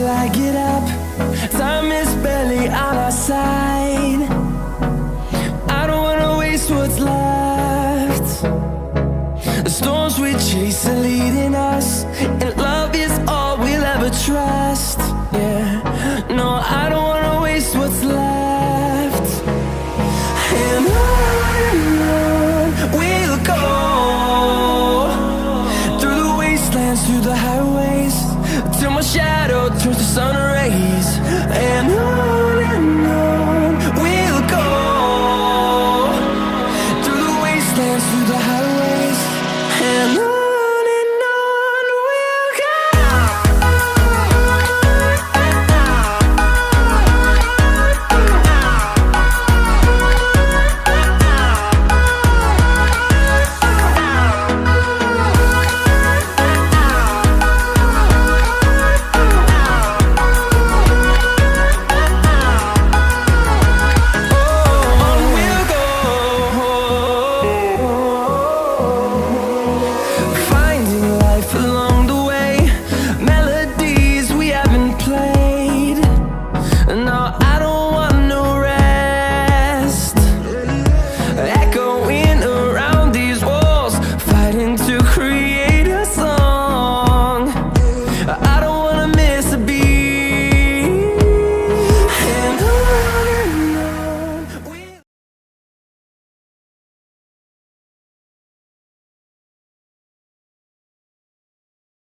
I get up. Time is barely on our side. I don't wanna waste what's left. The storms we chase are leading us, and love is all we'll ever trust. Yeah, no, I don't wanna waste what's left. And on we'll go, through the wastelands, through the highways, till my shadow turns to sun